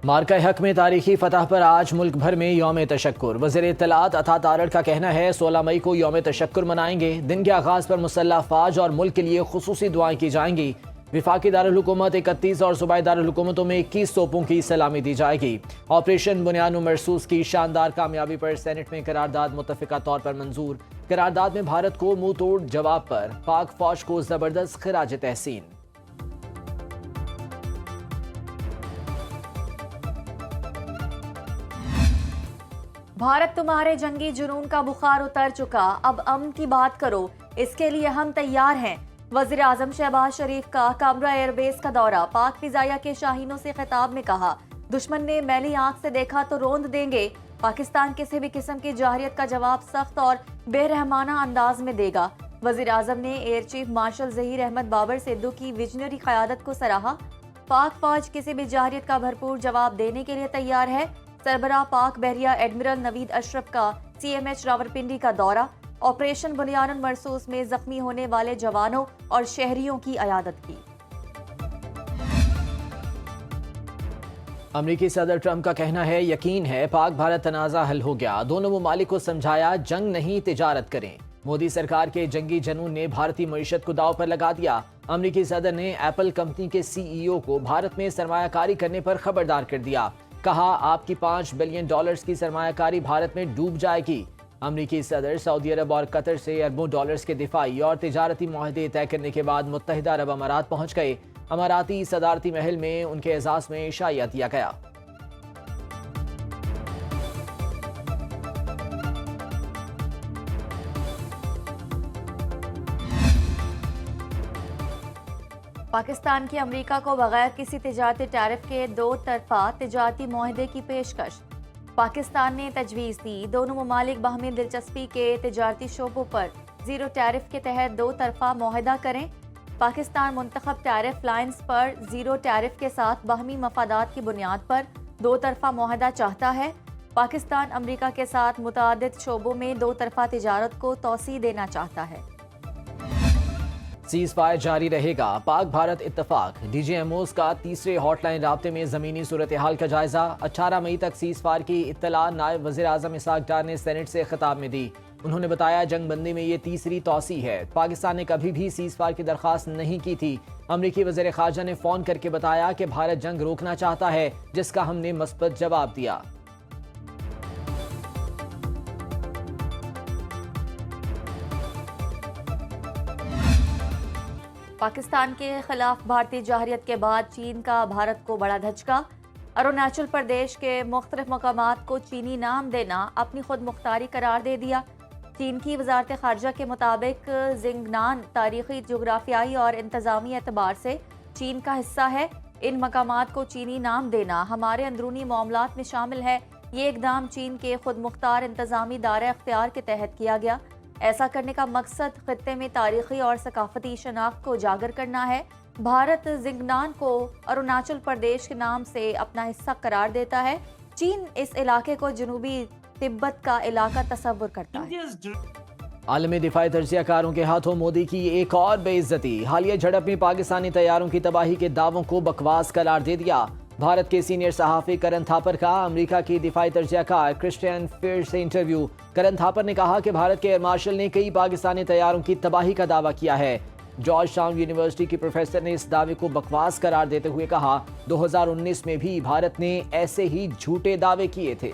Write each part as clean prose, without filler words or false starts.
मार्का हक में तारीखी फतह पर आज मुल्क भर में यौम तशक्कुर। वज़ीर इत्तलात अता तारड़ का कहना है 16 मई को यौम तशक्कुर मनाएंगे। दिन के आगाज़ पर मुसल्लह अफ़वाज और मुल्क के लिए खुसूसी दुआएं की जाएंगी। विफाकी दारुल हुकूमत 31 और सूबाई दारुल हुकूमतों में 21 तोपों की सलामी दी जाएगी। ऑपरेशन बुनियाद मरसूस की शानदार कामयाबी पर सेनेट में करारदाद मुत्तफ़िका तौर पर मंजूर। करारदाद में भारत को मुंह तोड़ जवाब पर पाक फौज को जबरदस्त खिराज तहसीन। भारत तुम्हारे जंगी जुनून का बुखार उतर चुका, अब अमन की बात करो, इसके लिए हम तैयार हैं। वज़ीर आज़म शहबाज शरीफ का कामरा एयरबेस का दौरा। पाक फिजाइया के शाहीनों से खिताब में कहा, दुश्मन ने मैली आंख से देखा तो रोंद देंगे। पाकिस्तान किसी भी किस्म की जाहिरियत का जवाब सख्त और बेरहमाना अंदाज में देगा। वज़ीर आज़म ने air chief marshal Zaheer Ahmed Babar Sidhu की विजनरी क़यादत को सराहा। पाक फौज किसी भी जाहिरियत का भरपूर जवाब देने के लिए तैयार है। सरबराह पाक बहरिया एडमिरल नवीद अशरफ का CMH रावलपिंडी का दौरा। ऑपरेशन बुनियाद मरसूस में जख्मी होने वाले जवानों और शहरियों की अयादत की। अमरीकी सदर ट्रंप का कहना है, यकीन है पाक भारत तनाज़ा हल हो गया। दोनों ममालिक को समझाया, जंग नहीं तिजारत करें। मोदी सरकार के जंगी जनून ने भारतीय मईशत को दांव पर लगा दिया। अमरीकी सदर ने एप्पल कंपनी के CEO को भारत में सरमायाकारी करने पर खबरदार कर दिया। कहा, आपकी $5 बिलियन की सरमायाकारी भारत में डूब जाएगी। अमरीकी सदर सऊदी अरब और कतर से अरबों डॉलर्स के दिफाई और तिजारती मुआहदे तय करने के बाद मुत्तहिदा अरब अमारात पहुंच गए। अमाराती सदारती महल में उनके एजाज में शाइया दिया गया। पाकिस्तान की अमेरिका को बगैर किसी तिजारती टैरिफ के दो तरफा तिजारती मुआहदे की पेशकश। पाकिस्तान ने तजवीज़ दी, दोनों ममालिक बाहमी दिलचस्पी के तिजारती शोबों पर जीरो टैरिफ के तहत दो तरफा मुआहदा करें। पाकिस्तान मुंतखब टैरिफ लाइन्स पर जीरो टैरिफ के साथ बाहमी मफादात की बुनियाद पर दो तरफा मुआहदा चाहता है। पाकिस्तान अमेरिका के साथ मुतादिद शोबों में दो तरफा तिजारत को तौसी देना चाहता है। सीज फायर जारी रहेगा। पाक भारत इत्तफाक। DGMOs का तीसरे हॉटलाइन राब्ते में ज़मीनी सूरत हाल का जायजा। 18 मई तक सीज फायर की इत्तला नायब वज़ीर आज़म इसहाक डार ने सेनेट से खिताब में दी। उन्होंने बताया, जंग बंदी में ये तीसरी तौसी है। पाकिस्तान ने कभी भी सीज फायर की दरख्वास्त नहीं की थी। अमरीकी वज़ीर ख़ारजा ने फ़ोन करके बताया कि भारत जंग रोकना चाहता है, जिसका हमने मस्बत जवाब दिया। पाकिस्तान के खिलाफ भारतीय जाहिरियत के बाद चीन का भारत को बड़ा धचका। अरुणाचल प्रदेश के मुख्तलिफ मकामात को चीनी नाम देना अपनी खुद मुख्तारी करार दे दिया। चीन की वजारत खारजा के मुताबिक जिंगनान तारीखी, जोग्राफियाई और इंतज़ामी एतबार से चीन का हिस्सा है। इन मकामात को चीनी नाम देना हमारे अंदरूनी मामलात में शामिल है। ये इकदाम चीन के खुद मुख्तार इंतज़ामी दायरा इख्तियार के तहत किया गया। ऐसा करने का मकसद खित्ते में तारीखी और सकाफती शनाख्त को उजागर करना है। भारत जिंगनान को अरुणाचल प्रदेश के नाम से अपना हिस्सा करार देता है। चीन इस इलाके को जनूबी तिब्बत का इलाका तस्वुर करता है। आलमी दिफाई तजियाकारों के हाथों मोदी की एक और बेइज्जती। हालिया झड़प में पाकिस्तानी तैयारों की तबाही के दावों को बकवास करार दे दिया। भारत के सीनियर सहाफ़ी करन थापर का अमेरिका की दिफाई तजियाकार क्रिस्टियन फेयर से इंटरव्यू। करन थापर ने कहा कि भारत के एयर मार्शल ने कई पाकिस्तानी तैयारों की तबाही का दावा किया है। जॉर्ज टाउन यूनिवर्सिटी की प्रोफेसर ने इस दावे को बकवास करार देते हुए कहा, 2019 में भी भारत ने ऐसे ही झूठे दावे किए थे।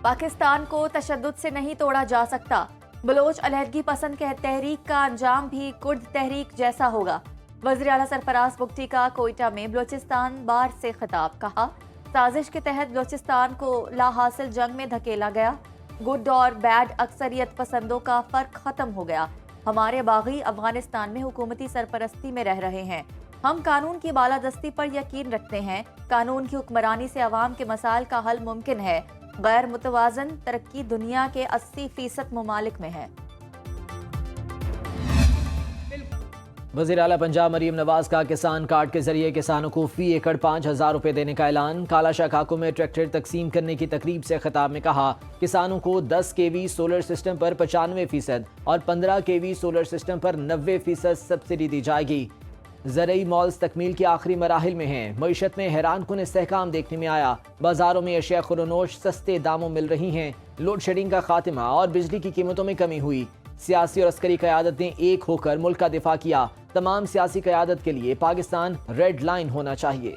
पाकिस्तान को तशद्दुद से नहीं तोड़ा जा सकता। बलोच अलहदगी पसंद के तहरीक का अंजाम भी कुर्द तहरीक जैसा होगा। वज़ीर आला सरफराज बुगटी का कोयटा में बलोचिस्तान बार से खिताब। कहा, साजिश के तहत बलोचिस्तान को लाहासिल जंग में धकेला गया। गुड और बैड अक्सरियत पसंदों का फर्क खत्म हो गया। हमारे बागी अफगानिस्तान में हुकूमती सरपरस्ती में रह रहे हैं। हम कानून की बालादस्ती पर यकीन रखते हैं। कानून की हुक्मरानी से अवाम के मसाइल का हल मुमकिन है। गैर मुतवाज़न तरक्की दुनिया के 80% ममालिक में है। وزیر اعلیٰ پنجاب مریم نواز کا کسان کارڈ کے ذریعے کسانوں کو فی ایکڑ 5,000 روپے دینے کا اعلان۔ کالا شاکاکو میں ٹریکٹر تقسیم کرنے کی تقریب سے خطاب میں کہا کسانوں کو 10 kV سولر سسٹم پر 95% اور 15 kV سولر سسٹم پر 90% سبسڈی دی جائے گی۔ زرعی مالز تکمیل کے آخری مراحل میں ہیں۔ معیشت میں حیران کن استحکام دیکھنے میں آیا۔ بازاروں میں اشیاء خورونوش سستے داموں مل رہی ہیں۔ لوڈ شیڈنگ کا خاتمہ اور بجلی کی قیمتوں میں کمی ہوئی۔ سیاسی اور عسکری قیادت نے ایک ہو کر ملک کا دفاع کیا۔ تمام سیاسی قیادت کے لیے پاکستان ریڈ لائن ہونا چاہیے۔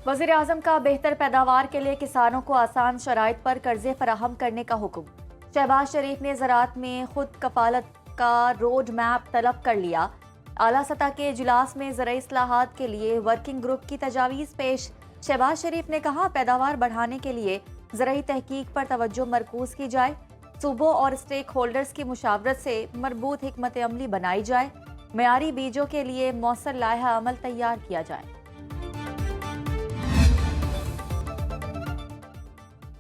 وزیر اعظم کا بہتر پیداوار کے لیے کسانوں کو آسان شرائط پر قرضے فراہم کرنے کا حکم۔ شہباز شریف نے زراعت میں خود کفالت کا روڈ میپ طلب کر لیا۔ اعلیٰ سطح کے اجلاس میں زرعی اصلاحات کے لیے ورکنگ گروپ کی تجاویز پیش۔ شہباز شریف نے کہا پیداوار بڑھانے کے لیے زرعی تحقیق پر توجہ مرکوز کی جائے، صوبوں اور اسٹیک ہولڈرز کی مشاورت سے مربوط حکمت عملی بنائی جائے، معیاری بیجوں کے لیے مؤثر لائحہ عمل تیار کیا جائے۔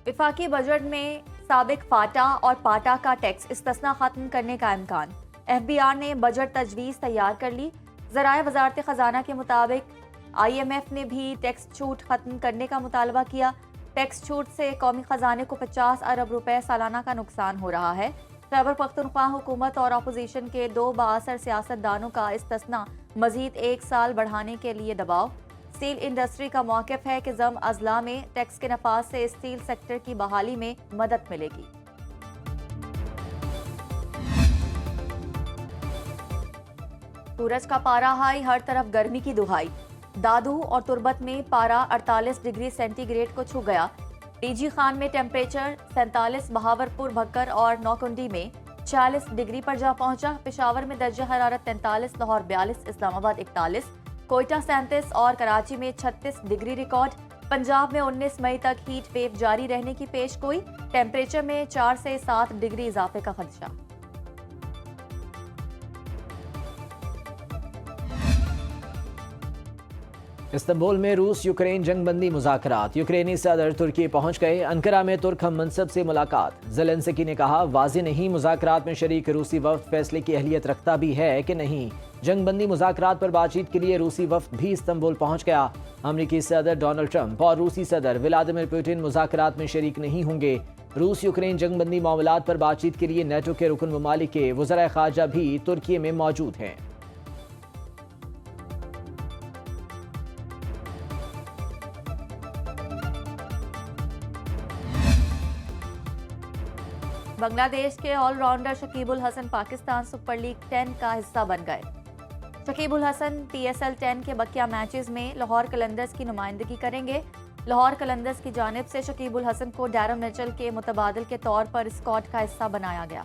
وفاقی بجٹ میں سابق فاٹا اور پاٹا کا ٹیکس استثنا ختم کرنے کا امکان۔ ایف بی آر نے بجٹ تجویز تیار کر لی۔ ذرائع وزارت خزانہ کے مطابق آئی ایم ایف نے بھی ٹیکس چھوٹ ختم کرنے کا مطالبہ کیا۔ ٹیکس چھوٹ سے قومی خزانے کو 50 ارب روپے سالانہ کا نقصان ہو رہا ہے۔ خیبر پختونخوا حکومت اور اپوزیشن کے 2 بااثر سیاست دانوں کا استثنا مزید 1 سال بڑھانے کے لیے دباؤ۔ اسٹیل انڈسٹری کا موقف ہے کہ ضم اضلاع میں ٹیکس کے نفاذ سے اسٹیل سیکٹر کی بحالی میں مدد ملے گی۔ سورج کا پارا ہائی، ہر طرف گرمی کی دہائی۔ دادو اور تربت میں پارا 48 ڈگری سینٹی گریڈ کو چھو گیا۔ ٹی جی خان میں ٹیمپریچر 47، بہاورپور، بھکر اور نوکنڈی میں 46 ڈگری پر جا پہنچا۔ پشاور میں درجہ حرارت 43، لاہور 42، اسلام آباد 41، کوئٹہ 37 اور کراچی میں 36 ڈگری ریکارڈ۔ پنجاب میں 19 مئی تک ہیٹ ویو جاری رہنے کی پیش گوئی، ٹیمپریچر میں 4 سے 7 ڈگری اضافے کا خدشہ۔ استنبول میں روس یوکرین جنگ بندی مذاکرات۔ یوکرینی صدر ترکی پہنچ گئے۔ انقرہ میں ترک ہم منصب سے ملاقات۔ زیلنسکی نے کہا واضح نہیں مذاکرات میں شریک روسی وفد فیصلے کی اہلیت رکھتا بھی ہے کہ نہیں۔ جنگ بندی مذاکرات پر بات چیت کے لیے روسی وفد بھی استنبول پہنچ گیا۔ امریکی صدر ڈونلڈ ٹرمپ اور روسی صدر ولادیمیر پوٹن مذاکرات میں شریک نہیں ہوں گے۔ روس یوکرین جنگ بندی معاملات پر بات چیت کے لیے نیٹو کے رکن ممالک کے وزرائے خارجہ بھی ترکی میں موجود ہیں۔ بنگلہ دیش کے آل راؤنڈر شکیب الحسن پاکستان سپر لیگ 10 کا حصہ بن گئے۔ شکیب الحسن پی ایس ایل 10 کے بقیہ میچز میں لاہور قلندرز کی نمائندگی کریں گے۔ لاہور قلندرز کی جانب سے شکیب الحسن کو ڈیرن میچل کے متبادل کے طور پر اسکواڈ کا حصہ بنایا گیا۔